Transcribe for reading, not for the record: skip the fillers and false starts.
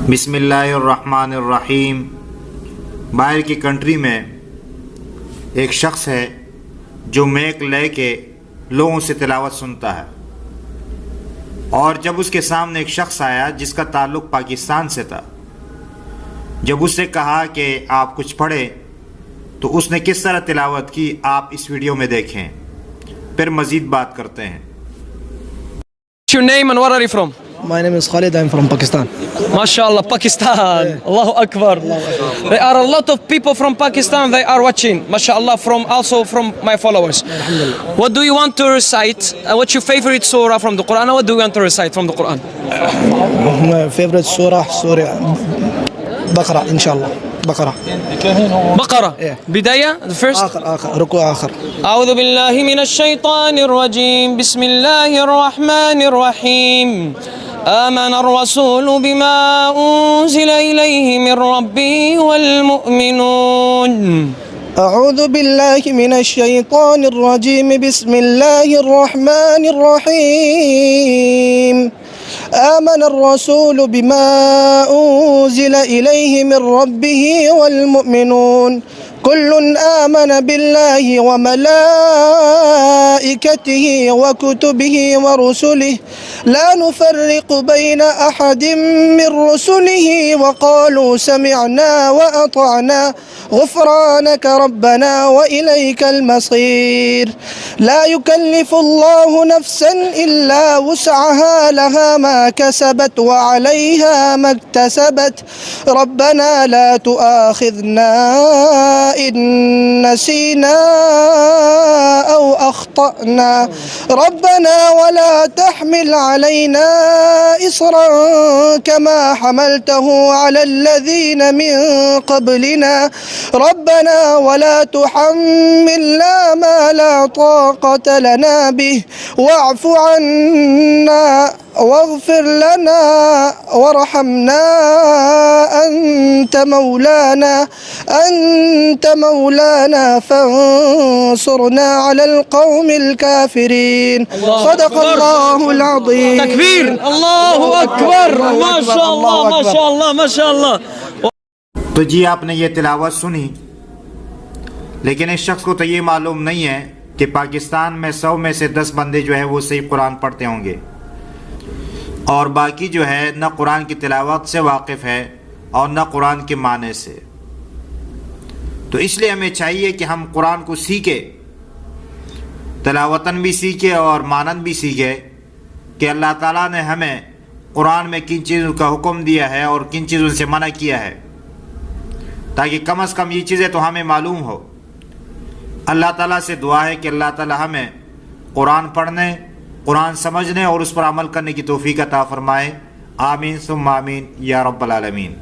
बिस्मिल्लाहिर्रहमानिर्रहीम। बाहर की कंट्री में एक शख्स है जो मैक ले के लोगों से तिलावत सुनता है, और जब उसके सामने एक शख्स आया जिसका ताल्लुक़ पाकिस्तान से था, जब उससे कहा कि आप कुछ पढ़े तो उसने किस तरह तिलावत की आप इस वीडियो में देखें, फिर मज़ीद बात करते हैं। Your name and where are you from? My name is Khalid. I'm from Pakistan. MashaAllah, Pakistan. Allahu Akbar. There are a lot of people from Pakistan. They are watching. MashaAllah, also from my followers. What do you want to recite? What's your favorite surah from the Quran? What do you want to recite from the Quran? My favorite surah Baqarah, inshallah. Baqarah. بقرة. بداية the first. آخر ركوع آخر. أعوذ بالله من الشيطان الرجيم. بسم الله الرحمن الرحيم. آمن الرسول بما أنزل إليه من ربه والمؤمنون. أعوذ بالله من الشيطان الرجيم. بسم الله الرحمن الرحيم. آمن الرسول بما أنزل إليه من ربه والمؤمنون كل آمن بالله وملائكته وكتبه ورسله لا نفرق بين أحد من رسله وقالوا سمعنا وأطعنا غفرانك ربنا وإليك المصير. لا يكلف الله نفسا إلا وسعها لها ما كسبت وعليها ما اكتسبت ربنا لا تؤاخذنا إن نسينا أو أخطأنا ربنا ولا تحمل علينا إصرا كما حملته على الذين من قبلنا ربنا ولا تحملنا ما لا طاقة لنا به واعف عنا واغفر لنا وارحمنا أنت مولانا فانصرنا على القوم الكافرين. صدق الله العظيم. تكبير. الله أكبر. ما شاء الله ما شاء الله ما شاء الله. तो जी आपने ये तिलावत सुनी, लेकिन इस शख्स को तो ये मालूम नहीं है कि पाकिस्तान में 100 में से 10 बंदे जो है वो सही कुरान पढ़ते होंगे, और बाकी जो है न कुरान की तिलावत से वाकिफ़ है और न कुरान के माने से। तो इसलिए हमें चाहिए कि हम कुरान को सीखें, तिलावतन भी सीखें और मानन भी सीखें कि अल्लाह ताला ने हमें कुरान में किन चीज़ों का हुक्म दिया है और किन चीज़ों से मना किया है, ताकि कम से कम ये चीज़ें तो हमें मालूम हो। अल्लाह ताला से दुआ है कि अल्लाह ताला हमें कुरान पढ़ने, कुरान समझने और उस पर अमल करने की तौफीक अता फरमाए। आमीन सुम्मा आमीन या रब्बल आलमीन।